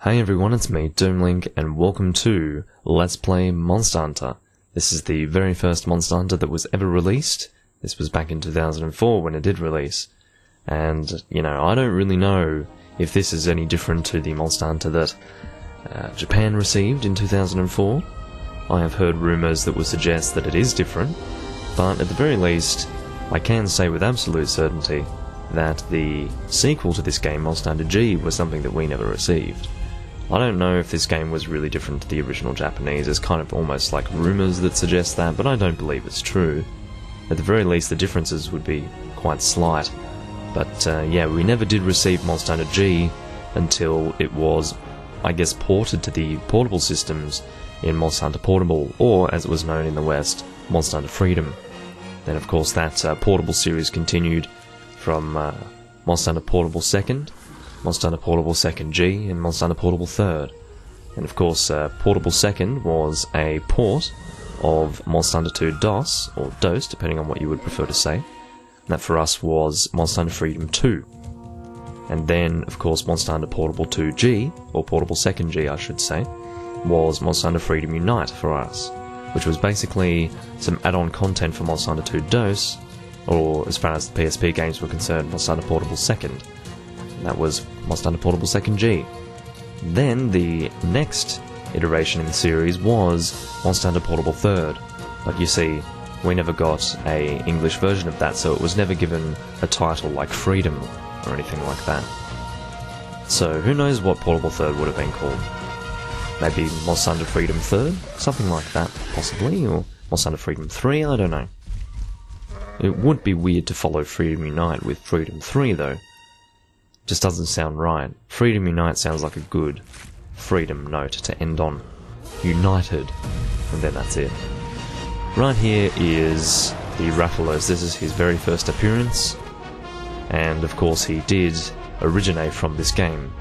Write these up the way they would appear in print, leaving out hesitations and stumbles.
Hey everyone, it's me, Doomlink, and welcome to Let's Play Monster Hunter. This is the very first Monster Hunter that was ever released. This was back in 2004 when it did release. And, I don't really know if this is any different to the Monster Hunter that Japan received in 2004. I have heard rumours that would suggest that it is different, but at the very least, I can say with absolute certainty that the sequel to this game, Monster Hunter G, was something that we never received. I don't know if this game was really different to the original Japanese. It's kind of almost like rumours that suggest that, but I don't believe it's true. At the very least, the differences would be quite slight. But yeah, we never did receive Monster Hunter G until it was, I guess, ported to the portable systems in Monster Hunter Portable, or as it was known in the West, Monster Hunter Freedom. Then of course that portable series continued from Monster Hunter Portable 2nd, Monster Hunter Portable 2nd G, and Monster Hunter Portable 3rd. And of course, Portable 2nd was a port of Monster Hunter 2 DOS, or DOS, depending on what you would prefer to say. And that for us was Monster Hunter Freedom 2. And then, of course, Monster Hunter Portable 2 G, or Portable 2nd G I should say, was Monster Hunter Freedom Unite for us, which was basically some add-on content for Monster Hunter 2 DOS, or as far as the PSP games were concerned, Monster Hunter Portable 2nd. That was Monster Hunter Portable 2nd G. Then the next iteration in the series was Monster Hunter Portable 3rd, but you see, we never got a English version of that, so it was never given a title like Freedom or anything like that. So who knows what Portable 3rd would have been called? Maybe Monster Hunter Freedom 3rd? Something like that, possibly, or Monster Hunter Freedom 3, I don't know. It would be weird to follow Freedom Unite with Freedom 3 though. Just doesn't sound right. Freedom Unite sounds like a good freedom note to end on. United. And then that's it. Right here is the Rathalos. This is his very first appearance. And of course he did originate from this game.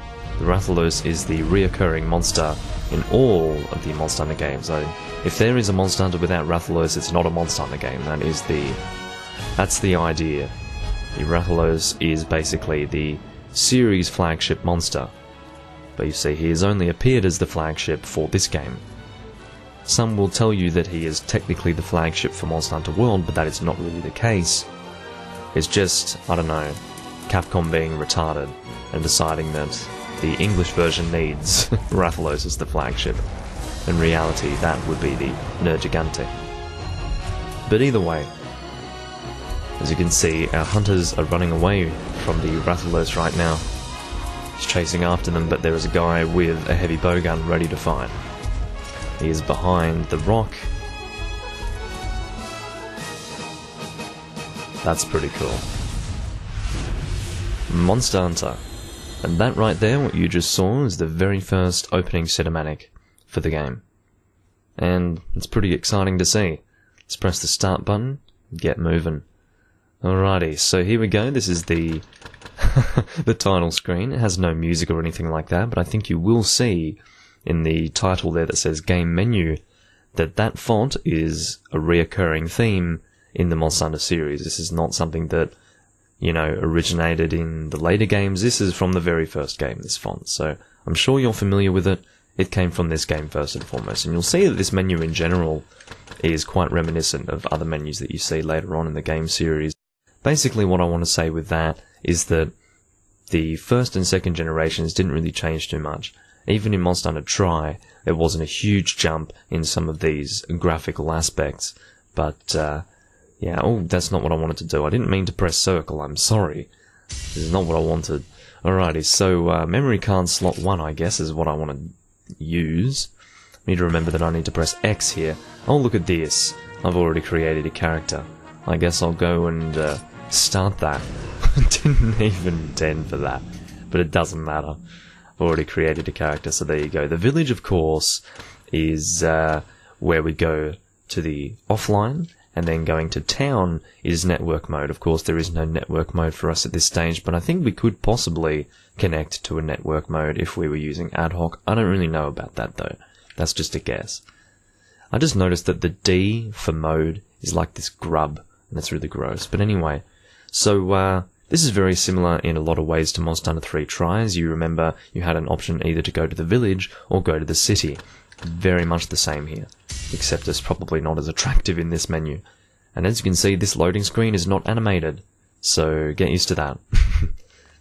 The Rathalos is the reoccurring monster in all of the Monster Hunter games. So if there is a Monster Hunter without Rathalos, it's not a Monster Hunter game. That's the idea. The Rathalos is basically the series flagship monster, but you see he has only appeared as the flagship for this game. Some will tell you that he is technically the flagship for Monster Hunter World, but that is not really the case. It's just, I don't know, Capcom being retarded and deciding that the English version needs Rathalos as the flagship. In reality, that would be the Nergigante. But either way, as you can see, our hunters are running away from the Rathalos right now. He's chasing after them, but there is a guy with a heavy bowgun ready to fight. He is behind the rock. That's pretty cool. Monster Hunter. And that right there, what you just saw, is the very first opening cinematic for the game. And it's pretty exciting to see. Let's press the start button and get moving. Alrighty, so here we go. This is the the title screen. It has no music or anything like that, but I think you will see in the title there that says Game Menu that font is a reoccurring theme in the Monster Hunter series. This is not something that, originated in the later games. This is from the very first game, this font. So I'm sure you're familiar with it. It came from this game first and foremost. And you'll see that this menu in general is quite reminiscent of other menus that you see later on in the game series. Basically what I want to say with that is that the first and second generations didn't really change too much. Even in Monster Hunter Tri, there wasn't a huge jump in some of these graphical aspects. But, yeah, that's not what I wanted to do. I didn't mean to press circle, I'm sorry. This is not what I wanted. Alrighty, so memory card slot 1, I guess, is what I want to use. I need to remember that I need to press X here. Oh, look at this. I've already created a character. I guess I'll go and start that. Didn't even intend for that, but it doesn't matter. I've already created a character, so there you go. The village, of course, is where we go to the offline, and then going to town is network mode. Of course, there is no network mode for us at this stage, but I think we could possibly connect to a network mode if we were using ad hoc. I don't really know about that, though. That's just a guess. I just noticed that the D for mode is like this grub, and it's really gross. But anyway, so This is very similar in a lot of ways to Monster Hunter 3 Tries. You remember you had an option either to go to the village or go to the city. Very much the same here, except it's probably not as attractive in this menu. And as you can see, this loading screen is not animated, so get used to that.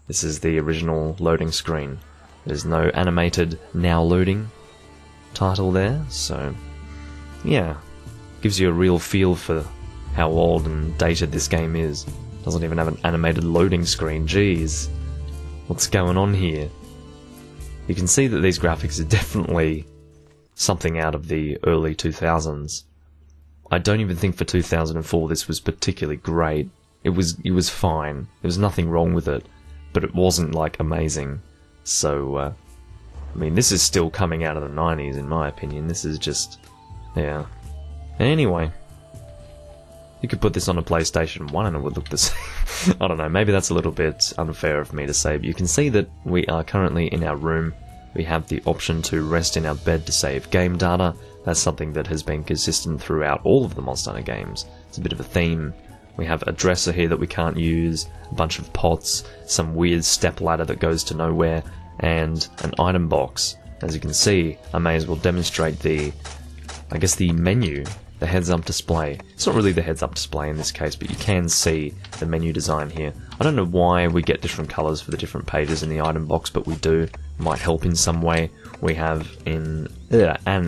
This is the original loading screen. There's no animated now loading title there, so yeah, gives you a real feel for how old and dated this game is. Doesn't even have an animated loading screen, jeez. What's going on here? You can see that these graphics are definitely something out of the early 2000s. I don't even think for 2004 this was particularly great. It was fine. There was nothing wrong with it, but it wasn't like amazing. So, I mean, this is still coming out of the 90s in my opinion. This is just, yeah. Anyway, you could put this on a PlayStation 1 and it would look the same. I don't know, maybe that's a little bit unfair of me to say, but you can see that we are currently in our room. We have the option to rest in our bed to save game data. That's something that has been consistent throughout all of the Monster Hunter games. It's a bit of a theme. We have a dresser here that we can't use, a bunch of pots, some weird step ladder that goes to nowhere, and an item box. As you can see, I may as well demonstrate the menu, the heads-up display. It's not really the heads-up display in this case, but you can see the menu design here. I don't know why we get different colours for the different pages in the item box, but we do. It might help in some way. We have an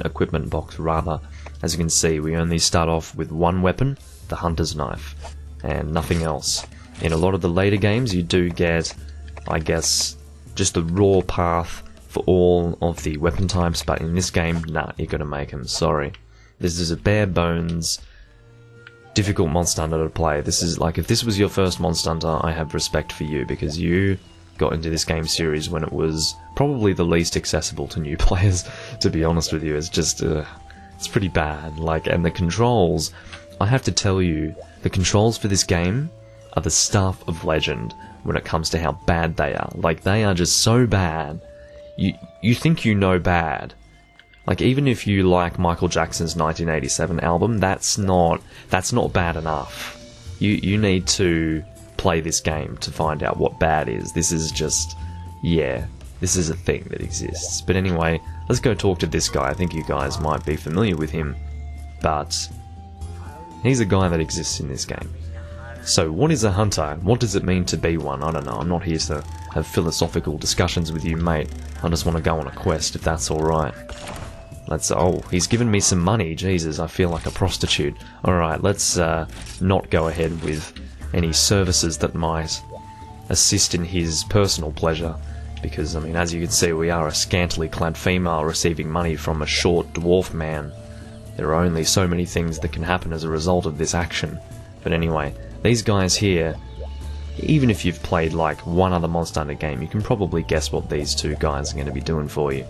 equipment box, rather. As you can see, we only start off with one weapon, the hunter's knife, and nothing else. In a lot of the later games, you do get, I guess, just the raw path for all of the weapon types, but in this game, nah, you gotta make them, sorry. This is a bare bones, difficult Monster Hunter to play. This is like, if this was your first Monster Hunter, I have respect for you, because you got into this game series when it was probably the least accessible to new players, to be honest with you. It's just, it's pretty bad. Like, and the controls, I have to tell you, the controls for this game are the stuff of legend when it comes to how bad they are. Like, they are just so bad. You think you know bad. Like, even if you like Michael Jackson's 1987 album, that's not bad enough. You need to play this game to find out what bad is. This is just, yeah, this is a thing that exists. But anyway, let's go talk to this guy. I think you guys might be familiar with him, but he's a guy that exists in this game. So, what is a hunter? What does it mean to be one? I don't know. I'm not here to have philosophical discussions with you, mate. I just want to go on a quest, if that's alright. Oh, he's given me some money. Jesus, I feel like a prostitute. Alright, let's not go ahead with any services that might assist in his personal pleasure. Because, I mean, as you can see, we are a scantily clad female receiving money from a short dwarf man. There are only so many things that can happen as a result of this action. But anyway, these guys here, even if you've played like one other Monster Hunter game, you can probably guess what these two guys are going to be doing for you.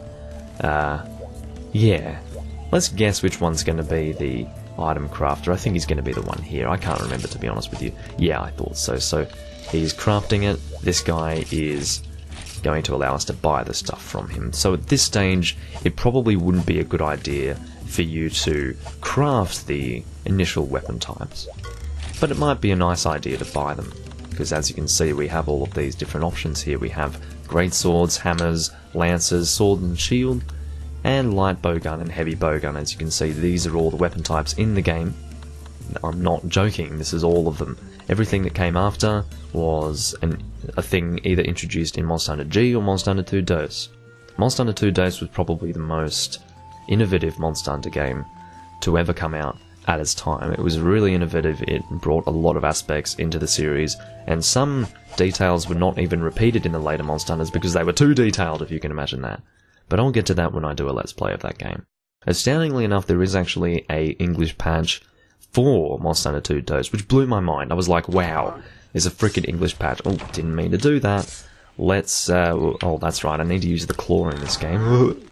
Yeah, let's guess which one's going to be the item crafter. I think he's going to be the one here. I can't remember, to be honest with you. Yeah, I thought so. So he's crafting it. This guy is going to allow us to buy the stuff from him. So at this stage, it probably wouldn't be a good idea for you to craft the initial weapon types. But it might be a nice idea to buy them, because as you can see, we have all of these different options here. We have great swords, hammers, lances, sword and shield, and light bowgun and heavy bowgun. As you can see, these are all the weapon types in the game. I'm not joking, this is all of them. Everything that came after was a thing either introduced in Monster Hunter G or Monster Hunter 2 DOS. Monster Hunter 2 DOS was probably the most innovative Monster Hunter game to ever come out at its time. It was really innovative. It brought a lot of aspects into the series, and some details were not even repeated in the later Monster Hunters because they were too detailed, if you can imagine that. But I'll get to that when I do a Let's Play of that game. Astoundingly enough, there is actually a English patch for Monster Hunter 2 DOS, which blew my mind. I was like, wow, there's a freaking English patch. Oh, didn't mean to do that. Let's, oh, that's right, I need to use the claw in this game.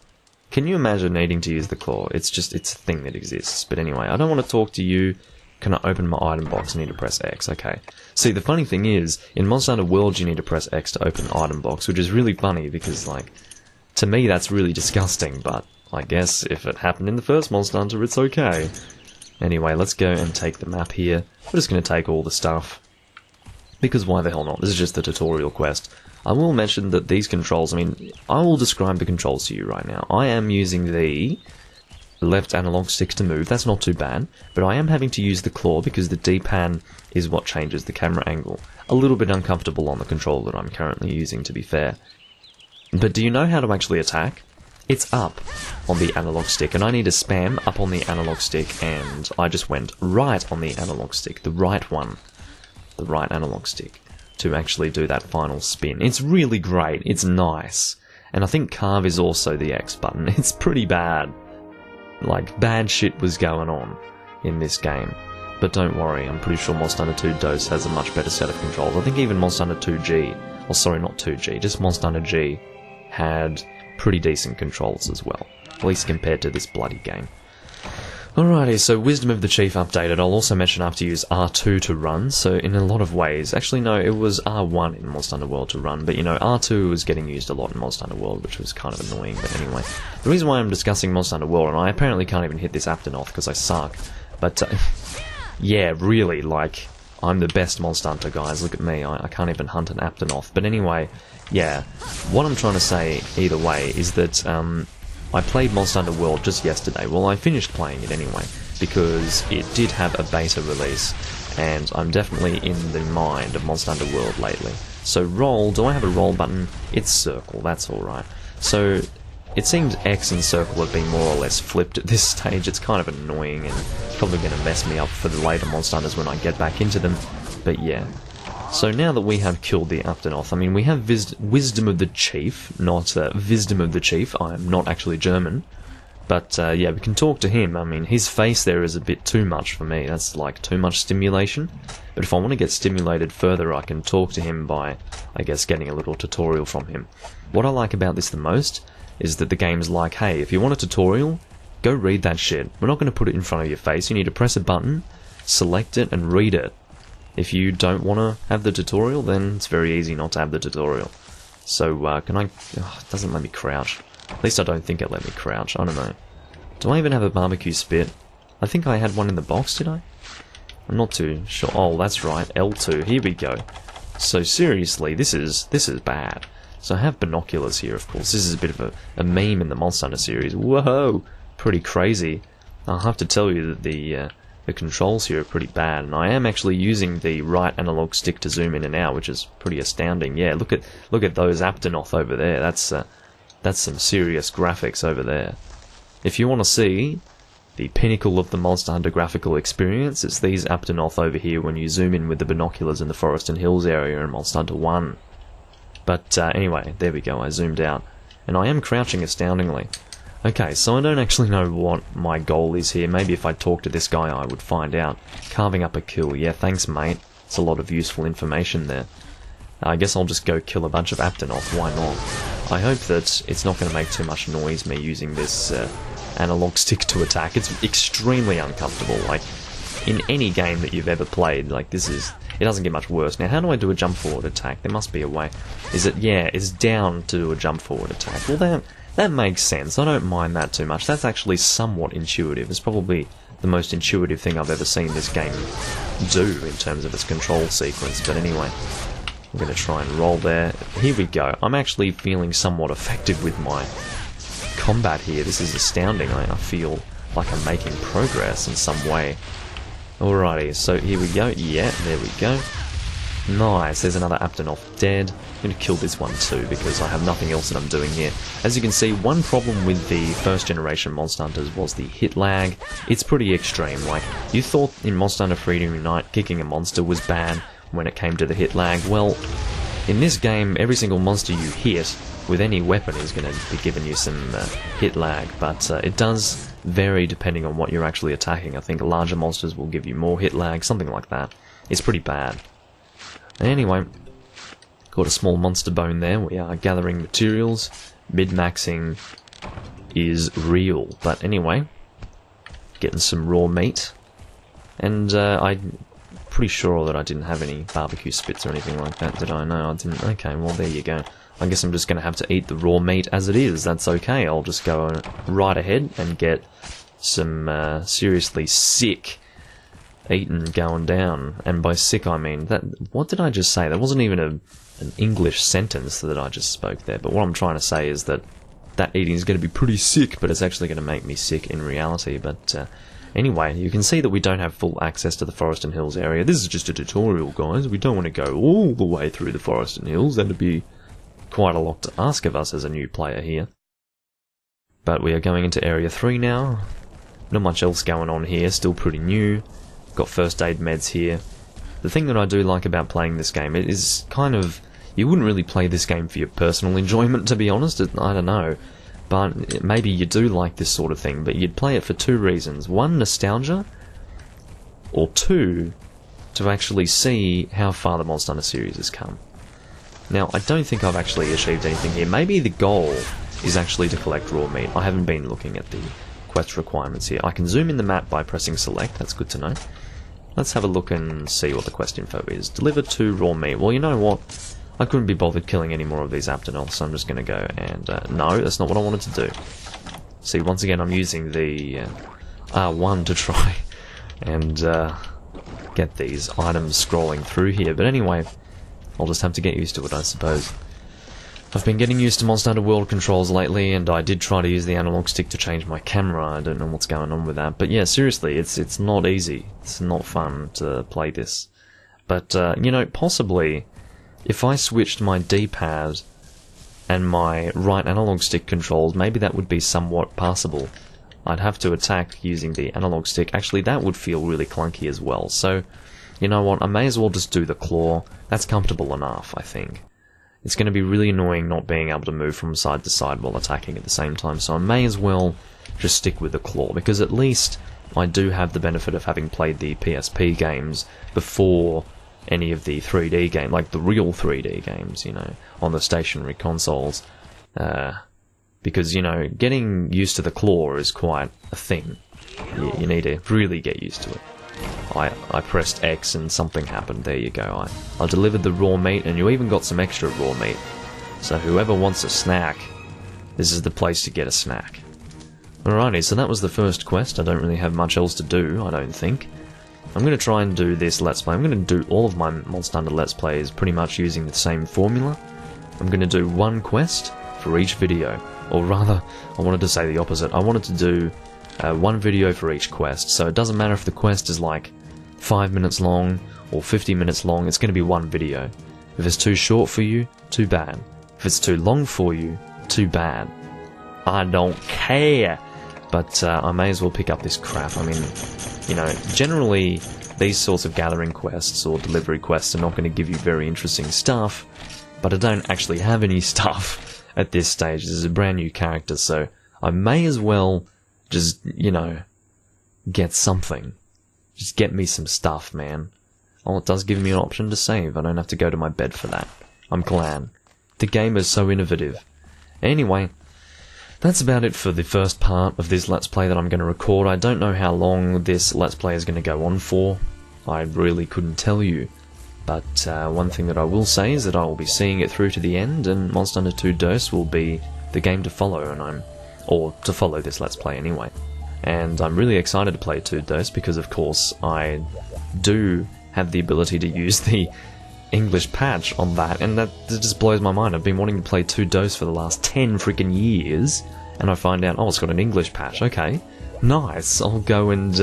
Can you imagine needing to use the claw? It's a thing that exists. But anyway, I don't want to talk to you. Can I open my item box? I need to press X. Okay. See, the funny thing is, in Monster Hunter World, you need to press X to open the item box, which is really funny because, like, to me that's really disgusting, but I guess if it happened in the first Monster Hunter, it's okay. Anyway, let's go and take the map here. We're just going to take all the stuff. because why the hell not? This is just the tutorial quest. I will mention that these controls, I mean, I will describe the controls to you right now. I am using the left analog stick to move, that's not too bad, but I am having to use the claw because the D-pan is what changes the camera angle. A little bit uncomfortable on the control that I'm currently using, to be fair. But do you know how to actually attack? It's up on the analog stick, and I need to spam up on the analog stick, and I just went right on the analog stick, the right one, the right analog stick, to actually do that final spin. It's really great, it's nice, and I think carve is also the X button. It's pretty bad. Like, bad shit was going on in this game. But don't worry, I'm pretty sure Monster Hunter 2 DOS has a much better set of controls. I think even Monster Hunter 2G, or sorry, not 2G, just Monster Hunter G, had pretty decent controls as well, at least compared to this bloody game. Alrighty, so Wisdom of the Chief updated. I'll also mention I have to use R2 to run, so in a lot of ways, actually no, it was R1 in Monster Hunter World to run, but you know, R2 was getting used a lot in Monster Hunter World, which was kind of annoying, but anyway. The reason why I'm discussing Monster Hunter World, and I apparently can't even hit this Aptonoth because I suck, but yeah, really, like, I'm the best Monster Hunter, guys, look at me, I can't even hunt an Aptonoth, but anyway, yeah, what I'm trying to say, either way, is that, I played Monster Hunter World just yesterday. Well, I finished playing it anyway, because it did have a beta release, and I'm definitely in the mind of Monster Hunter World lately. So roll, do I have a roll button? It's circle, that's alright. So, it seems X and circle have been more or less flipped at this stage. It's kind of annoying, and probably going to mess me up for the later Monster Hunters when I get back into them, but yeah. So now that we have killed the Aptonoth, I mean, we have Wisdom of the Chief, not Visdom of the Chief. I am not actually German. But, yeah, we can talk to him. I mean, his face there is a bit too much for me. That's, like, too much stimulation. But if I want to get stimulated further, I can talk to him by, I guess, getting a little tutorial from him. What I like about this the most is that the game's like, hey, if you want a tutorial, go read that shit. We're not going to put it in front of your face. You need to press a button, select it, and read it. If you don't want to have the tutorial, then it's very easy not to have the tutorial. So, can I... Oh, it doesn't let me crouch. At least I don't think it let me crouch. I don't know. Do I even have a barbecue spit? I think I had one in the box, did I? I'm not too sure. Oh, that's right. L2. Here we go. So, seriously, this is bad. So I have binoculars here, of course. This is a bit of a meme in the Monster Hunter series. Whoa! Pretty crazy. I'll have to tell you that the controls here are pretty bad, and I am actually using the right analog stick to zoom in and out, which is pretty astounding. Yeah, look at those Aptonoth over there. That's some serious graphics over there. If you want to see the pinnacle of the Monster Hunter graphical experience, it's these Aptonoth over here when you zoom in with the binoculars in the Forest and Hills area in Monster Hunter 1. But anyway, there we go, I zoomed out. And I am crouching astoundingly. Okay, so I don't actually know what my goal is here. Maybe if I talk to this guy I would find out. Carving up a kill. Yeah, thanks mate. It's a lot of useful information there. I guess I'll just go kill a bunch of Aptonoth, why not? I hope that it's not going to make too much noise, me using this analog stick to attack. It's extremely uncomfortable. Like, in any game that you've ever played, like, this is... It doesn't get much worse. Now, how do I do a jump forward attack? There must be a way. Is it... Yeah, it's down to do a jump forward attack. Well, that makes sense. I don't mind that too much. That's actually somewhat intuitive. It's probably the most intuitive thing I've ever seen this game do in terms of its control sequence. But anyway, I'm going to try and roll there. Here we go. I'm actually feeling somewhat effective with my combat here. This is astounding. I feel like I'm making progress in some way. Alrighty, so here we go. Yeah, there we go. Nice, there's another Aptonoth dead. I'm going to kill this one too, because I have nothing else that I'm doing here. As you can see, one problem with the first generation Monster Hunters was the hit lag. It's pretty extreme. Like, you thought in Monster Hunter Freedom Unite kicking a monster was bad when it came to the hit lag. Well, in this game, every single monster you hit with any weapon is going to be giving you some hit lag, but it does vary depending on what you're actually attacking. I think larger monsters will give you more hit lag, something like that. It's pretty bad. Anyway, got a small monster bone there. We are gathering materials. Mid-maxing is real. But anyway, getting some raw meat. And I'm pretty sure that I didn't have any barbecue spits or anything like that, did I? No, I didn't. Okay, well, there you go. I guess I'm just going to have to eat the raw meat as it is. That's okay. I'll just go right ahead and get some seriously sick eaten going down. And by sick, I mean that. What did I just say? That wasn't even an English sentence that I just spoke there. But what I'm trying to say is that eating is going to be pretty sick, but it's actually going to make me sick in reality. But anyway, you can see that we don't have full access to the Forest and Hills area. This is just a tutorial, guys. We don't want to go all the way through the Forest and Hills. That'd be quite a lot to ask of us as a new player here. But we are going into Area 3 now. Not much else going on here, still pretty new. Got first aid meds here. The thing that I do like about playing this game, it is kind of... You wouldn't really play this game for your personal enjoyment, to be honest. I don't know. But maybe you do like this sort of thing, but you'd play it for two reasons. One, nostalgia. Or two, to actually see how far the Monster Hunter series has come. Now, I don't think I've actually achieved anything here. Maybe the goal is actually to collect raw meat. I haven't been looking at the quest requirements here. I can zoom in the map by pressing select. That's good to know. Let's have a look and see what the quest info is. Deliver 2 raw meat. Well, you know what? I couldn't be bothered killing any more of these Aptonols, so I'm just going to go and... no, that's not what I wanted to do. See, once again, I'm using the R1 to try and get these items scrolling through here. But anyway, I'll just have to get used to it, I suppose. I've been getting used to Monster Hunter World controls lately, and I did try to use the analog stick to change my camera. I don't know what's going on with that. But yeah, seriously, it's not easy. It's not fun to play this. But, you know, possibly... If I switched my D-pad and my right analog stick controls, maybe that would be somewhat passable. I'd have to attack using the analog stick. Actually, that would feel really clunky as well. So, you know what, I may as well just do the claw. That's comfortable enough, I think. It's going to be really annoying not being able to move from side to side while attacking at the same time, so I may as well just stick with the claw, because at least I do have the benefit of having played the PSP games before any of the 3D games, like the real 3D games, you know, on the stationary consoles. Because, you know, getting used to the claw is quite a thing. You need to really get used to it. I pressed X and something happened. There you go. I delivered the raw meat, and you even got some extra raw meat. So whoever wants a snack, this is the place to get a snack. Alrighty, so that was the first quest. I don't really have much else to do, I don't think. I'm going to try and do this Let's Play. I'm going to do all of my Monster Hunter Let's Plays pretty much using the same formula. I'm going to do one quest for each video. Or rather, I wanted to say the opposite. I wanted to do one video for each quest. So it doesn't matter if the quest is like 5 minutes long or 50 minutes long, it's going to be one video. If it's too short for you, too bad. If it's too long for you, too bad. I don't care. But I may as well pick up this crap. I mean, you know, generally these sorts of gathering quests or delivery quests are not going to give you very interesting stuff, but I don't actually have any stuff at this stage. This is a brand new character, so I may as well just, you know, get something. Just get me some stuff, man. Oh, it does give me an option to save. I don't have to go to my bed for that. I'm glad. The game is so innovative. Anyway, that's about it for the first part of this Let's Play that I'm going to record. I don't know how long this Let's Play is going to go on for. I really couldn't tell you. But one thing that I will say is that I will be seeing it through to the end, and Monster Hunter 2 Dose will be the game to follow, or to follow this Let's Play anyway. And I'm really excited to play 2 Dose because, of course, I do have the ability to use the English patch on that, and that just blows my mind. I've been wanting to play 2 Dose for the last 10 freaking years, and I find out, oh, it's got an English patch. Okay, nice. I'll go and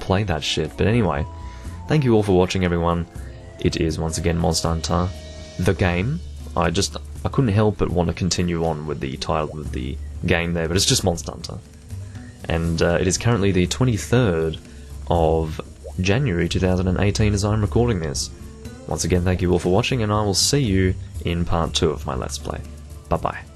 play that shit. But anyway, thank you all for watching, everyone. It is once again Monster Hunter, the game. I couldn't help but want to continue on with the title of the game there, but it's just Monster Hunter. And it is currently the 23rd of January 2018 as I'm recording this. Once again, thank you all for watching, and I will see you in part 2 of my Let's Play. Bye-bye.